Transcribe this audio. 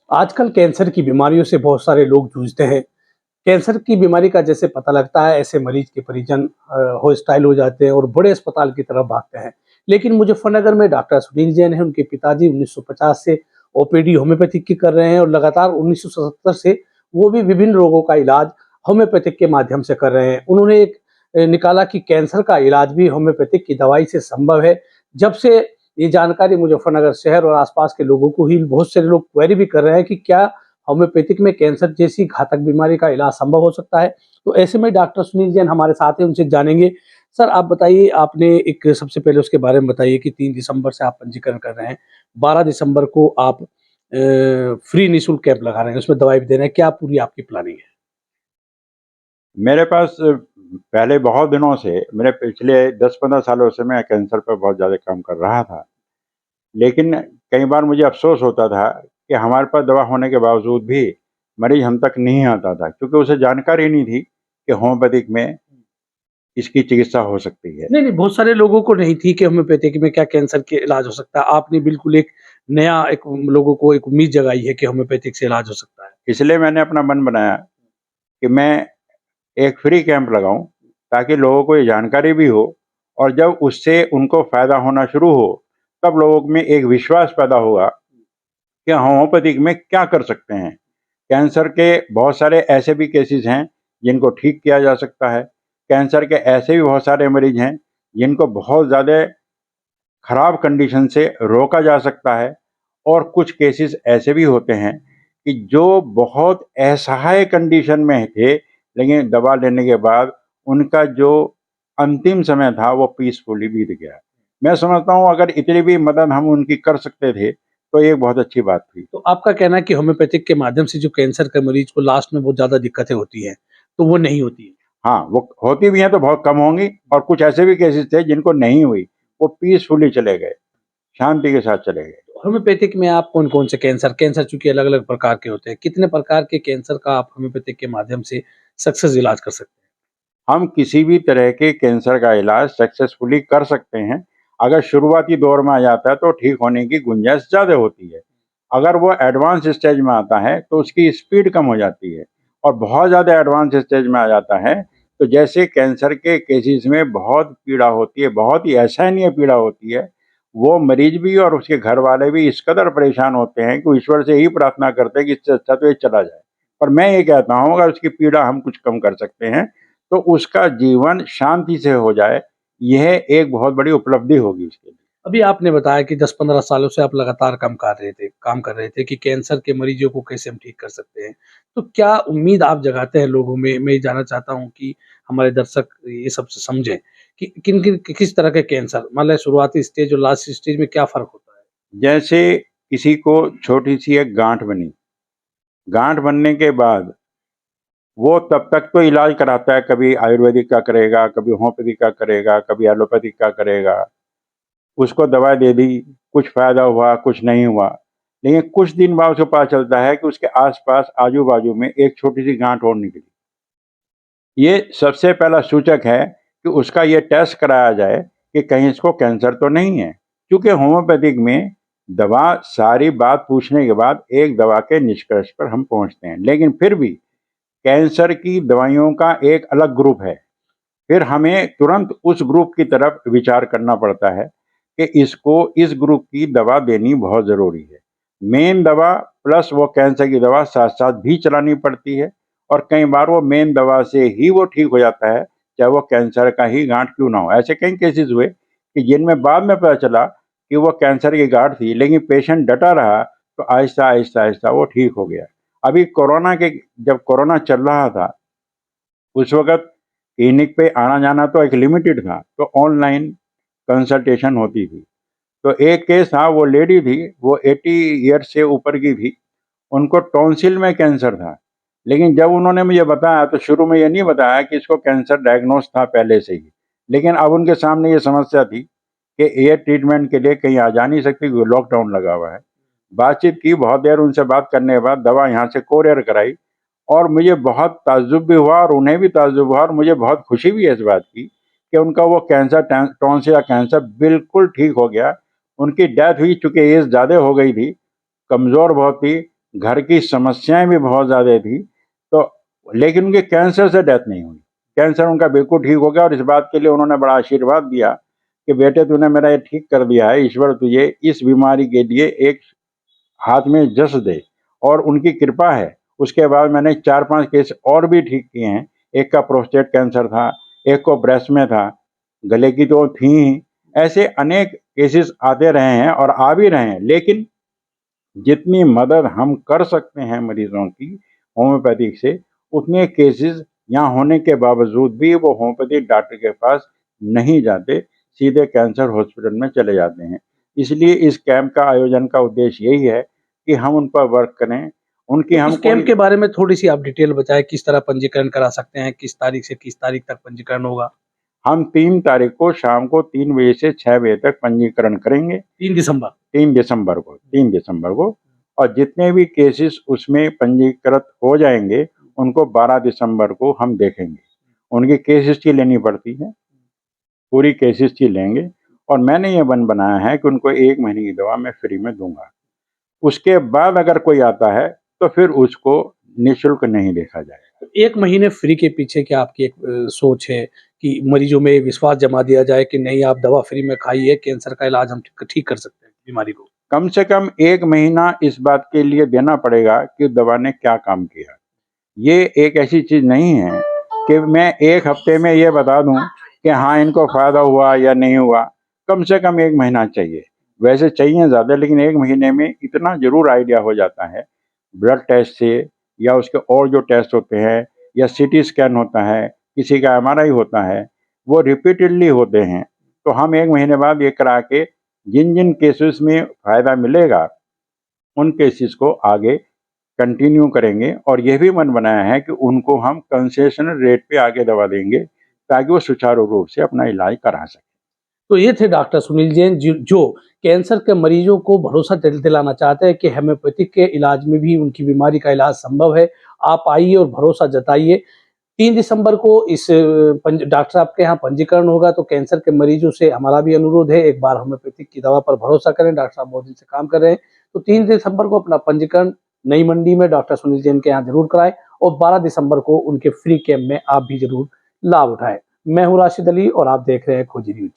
आजकल कैंसर की बीमारियों से बहुत सारे लोग जूझते हैं। कैंसर की बीमारी का जैसे पता लगता है, ऐसे मरीज के परिजन होस्टाइल हो जाते हैं और बड़े अस्पताल की तरफ भागते हैं। लेकिन मुजफ्फरनगर में डॉक्टर सुनील जैन हैं, उनके पिताजी 1950 से ओपीडी होम्योपैथिक की कर रहे हैं और लगातार 1977 से वो भी विभिन्न रोगों का इलाज होम्योपैथिक के माध्यम से कर रहे हैं। उन्होंने एक निकाला कि कैंसर का इलाज भी होम्योपैथिक की दवाई से संभव है। जब से ये जानकारी मुजफ्फरनगर शहर और आसपास के लोगों को ही बहुत से लोग क्वेरी भी कर रहे हैं कि क्या होम्योपैथिक में कैंसर जैसी घातक बीमारी का इलाज संभव हो सकता है। तो ऐसे में डॉक्टर सुनील जैन हमारे साथ हैं, उनसे जानेंगे। सर आप बताइए, आपने एक सबसे पहले उसके बारे में बताइए कि 3 दिसंबर से आप पंजीकरण कर रहे हैं। 12 दिसंबर को आप फ्री निःशुल्क कैंप लगा रहे हैं, उसमें दवाई भी दे रहे हैं। क्या पूरी आपकी प्लानिंग है? मेरे पास पहले बहुत दिनों से मेरे पिछले 10-15 सालों से मैं कैंसर पर बहुत ज़्यादा काम कर रहा था। लेकिन कई बार मुझे अफ़सोस होता था कि हमारे पास दवा होने के बावजूद भी मरीज़ हम तक नहीं आता था, क्योंकि उसे जानकारी नहीं थी कि होम्योपैथिक में इसकी चिकित्सा हो सकती है। नहीं, नहीं, बहुत सारे लोगों को नहीं थी कि होम्योपैथिक में क्या कैंसर के इलाज हो सकता है। आपने बिल्कुल एक नया एक लोगों को एक उम्मीद जगाई है कि होम्योपैथिक से इलाज हो सकता है। इसलिए मैंने अपना मन बनाया कि मैं एक फ्री कैंप लगाऊँ, ताकि लोगों को ये जानकारी भी हो, और जब उससे उनको फ़ायदा होना शुरू हो, तब लोगों में एक विश्वास पैदा होगा कि होम्योपैथिक में क्या कर सकते हैं। कैंसर के बहुत सारे ऐसे भी केसेस हैं जिनको ठीक किया जा सकता है। कैंसर के ऐसे भी बहुत सारे मरीज हैं जिनको बहुत ज़्यादा खराब कंडीशन से रोका जा सकता है, और कुछ केसेस ऐसे भी होते हैं कि जो बहुत असहाय कंडीशन में थे, लेकिन दवा लेने के बाद उनका जो अंतिम समय था वो पीसफुली बीत गया। मैं समझता हूँ अगर इतनी भी मदद हम उनकी कर सकते थे तो ये बहुत अच्छी बात थी। तो आपका कहना है कि होम्योपैथिक के माध्यम से जो कैंसर के मरीज को लास्ट में बहुत ज़्यादा दिक्कतें होती हैं, तो वो नहीं होती है। हाँ, वो होती भी हैं तो बहुत कम होंगी, और कुछ ऐसे भी केसेस थे जिनको नहीं हुई, वो पीसफुली चले गए, शांति के साथ चले गए। होम्योपैथिक में आप कौन-कौन से कैंसर कैंसर चूँकि अलग-अलग प्रकार के होते हैं, कितने प्रकार के कैंसर का आप होम्योपैथिक के माध्यम से सक्सेस इलाज कर सकते हैं? हम किसी भी तरह के कैंसर का इलाज सक्सेसफुली कर सकते हैं। अगर शुरुआती दौर में आ जाता है तो ठीक होने की गुंजाइश ज़्यादा होती है। अगर वो एडवांस स्टेज में आता है तो उसकी स्पीड कम हो जाती है, और बहुत ज़्यादा एडवांस स्टेज में आ जाता है तो जैसे कैंसर के केसेस में बहुत पीड़ा होती है, बहुत ही असहनीय पीड़ा होती है, वो मरीज भी और उसके घर वाले भी इस कदर परेशान होते हैं कि वो ईश्वर से यही प्रार्थना करते हैं कि इससे अच्छा तो ये चला जाए। पर मैं ये कहता हूँ अगर उसकी पीड़ा हम कुछ कम कर सकते हैं तो उसका जीवन शांति से हो जाए, यह एक बहुत बड़ी उपलब्धि होगी उसके लिए। अभी आपने बताया कि 10-15 सालों से आप लगातार काम कर रहे थे कि कैंसर के मरीजों को कैसे हम ठीक कर सकते हैं। तो क्या उम्मीद आप जगाते हैं लोगों में? मैं ये जानना चाहता हूँ कि हमारे दर्शक ये सब समझें कि किन-किन किस तरह के कैंसर मतलब शुरुआती स्टेज और लास्ट स्टेज में क्या फ़र्क होता है? जैसे किसी को छोटी-सी एक गाँठ बनी, गाँठ बनने के बाद वो तब तक तो इलाज कराता है, कभी आयुर्वेदिक का करेगा, कभी होम्योपैथिक का करेगा, कभी एलोपैथिक का करेगा। उसको दवा दे दी, कुछ फ़ायदा हुआ, कुछ नहीं हुआ। लेकिन कुछ दिन बाद उसे पता चलता है कि उसके आस-पास, आजू-बाजू में एक छोटी-सी गाँठ और निकली। ये सबसे पहला सूचक है कि उसका ये टेस्ट कराया जाए कि कहीं इसको कैंसर तो नहीं है। क्योंकि होम्योपैथिक में दवा सारी बात पूछने के बाद एक दवा के निष्कर्ष पर हम पहुँचते हैं। लेकिन फिर भी कैंसर की दवाइयों का एक अलग ग्रुप है। फिर हमें तुरंत उस ग्रुप की तरफ विचार करना पड़ता है कि इसको इस ग्रुप की दवा देनी बहुत ज़रूरी है। मेन दवा प्लस वो कैंसर की दवा साथ-साथ भी चलानी पड़ती है, और कई बार वो मेन दवा से ही वो ठीक हो जाता है, चाहे वो कैंसर का ही गाँठ क्यों ना हो। ऐसे कई केसेज़ हुए कि जिनमें बाद में पता चला कि वो कैंसर की गाँठ थी, लेकिन पेशेंट डटा रहा तो आहिस्ता-आहिस्ता वो ठीक हो गया। अभी जब कोरोना चल रहा था, उस वक़्त क्लिनिक पे आना-जाना तो एक लिमिटेड था, तो ऑनलाइन कंसल्टेशन होती थी। तो एक केस था, वो लेडी थी, वो 80 ईयर्स से ऊपर की थी, उनको टॉन्सिल में कैंसर था। लेकिन जब उन्होंने मुझे बताया तो शुरू में ये नहीं बताया कि इसको कैंसर डायग्नोस था पहले से ही। लेकिन अब उनके सामने ये समस्या थी कि ये ट्रीटमेंट के लिए कहीं आ जा नहीं सकती क्योंकि लॉकडाउन लगा हुआ है। बातचीत की, बहुत देर उनसे बात करने के बाद दवा यहाँ से कोरियर कराई, और मुझे बहुत ताज्जुब भी हुआ और उन्हें भी ताज्जुब हुआ, और मुझे बहुत खुशी भी है इस बात की कि उनका वो कैंसर टॉन्सिल का कैंसर बिल्कुल ठीक हो गया। उनकी डेथ हुई, चूँकि एज ज़्यादा हो गई थी, कमज़ोर बहुत थी, घर की समस्याएं भी बहुत ज़्यादा थी, तो लेकिन उनके कैंसर से डेथ नहीं हुई। कैंसर उनका बिल्कुल ठीक हो गया और इस बात के लिए उन्होंने बड़ा आशीर्वाद दिया कि बेटे तूने मेरा ये ठीक कर दिया है, ईश्वर तुझे इस बीमारी के लिए एक हाथ में जस दे, और उनकी कृपा है। उसके बाद मैंने 4-5 केस और भी ठीक किए हैं। एक का प्रोस्टेट कैंसर था, एक को ब्रेस्ट में था, गले की तो थी ही। ऐसे अनेक केसेस आते रहे हैं और आ भी रहे हैं, लेकिन जितनी मदद हम कर सकते हैं मरीजों की होम्योपैथिक से, उतने केसेस यहाँ होने के बावजूद भी वो होम्योपैथिक डॉक्टर के पास नहीं जाते, सीधे कैंसर हॉस्पिटल में चले जाते हैं। इसलिए इस कैंप का आयोजन का उद्देश्य यही है कि हम उन पर वर्क करें, उनकी हम इस कैंप के बारे में थोड़ी-सी आप डिटेल बताएँ, किस तरह पंजीकरण करा सकते हैं? किस तारीख से किस तारीख तक पंजीकरण होगा? हम 3 तारीख को शाम को 3 बजे से 6 बजे तक पंजीकरण करेंगे। 3 दिसंबर। 3 दिसंबर को और जितने भी केसेस उसमें पंजीकृत हो जाएंगे, उनको 12 दिसंबर को हम देखेंगे। उनकी केस हिस्ट्री लेनी पड़ती है, पूरी केस हिस्ट्री लेंगे और मैंने ये बनाया है कि उनको 1 महीने की दवा मैं फ्री में दूंगा। उसके बाद अगर कोई आता है तो फिर उसको निःशुल्क नहीं देखा जाएगा। 1 महीने फ्री के पीछे क्या आपकी एक सोच है कि मरीजों में विश्वास जमा दिया जाए कि नहीं, आप दवा फ्री में खाइए, कैंसर का इलाज हम ठीक कर सकते हैं बीमारी को? कम से कम 1 महीना इस बात के लिए देना पड़ेगा कि दवा ने क्या काम किया। ये एक ऐसी चीज़ नहीं है कि मैं 1 हफ्ते में ये बता दूं कि हाँ, इनको फ़ायदा हुआ या नहीं हुआ। कम से कम 1 महीना चाहिए। वैसे चाहिए ज़्यादा, लेकिन 1 महीने में इतना ज़रूर आइडिया हो जाता है, ब्लड टेस्ट से या उसके और जो टेस्ट होते हैं या सीटी स्कैन होता है, किसी का एमआरआई होता है, वो रिपीटेडली होते हैं। तो हम 1 महीने बाद ये करा के जिन-जिन केसेस में फ़ायदा मिलेगा, उन केसेस को आगे कंटिन्यू करेंगे और यह भी मन बनाया है कि उनको हम कंसेशनल रेट पे आगे दवा देंगे, ताकि वो सुचारू रूप से अपना इलाज करा सकें। तो ये थे डॉक्टर सुनील जैन जो कैंसर के मरीजों को भरोसा दिलाना चाहते हैं कि होम्योपैथिक के इलाज में भी उनकी बीमारी का इलाज संभव है। आप आइए और भरोसा जताइए। 3 दिसंबर को इस डॉक्टर साहब के यहाँ पंजीकरण होगा, तो कैंसर के मरीजों से हमारा भी अनुरोध है, एक बार होम्योपैथिक की दवा पर भरोसा करें। डॉक्टर साहब बहुत दिन से काम कर रहे हैं। तो 3 दिसंबर को अपना पंजीकरण नई मंडी में डॉक्टर सुनील जैन के यहाँ जरूर कराएं और 12 दिसंबर को उनके फ्री कैंप में आप भी जरूर लाभ उठाएं। मैं हूँ राशिद अली और आप देख रहे हैं खोजी न्यूज।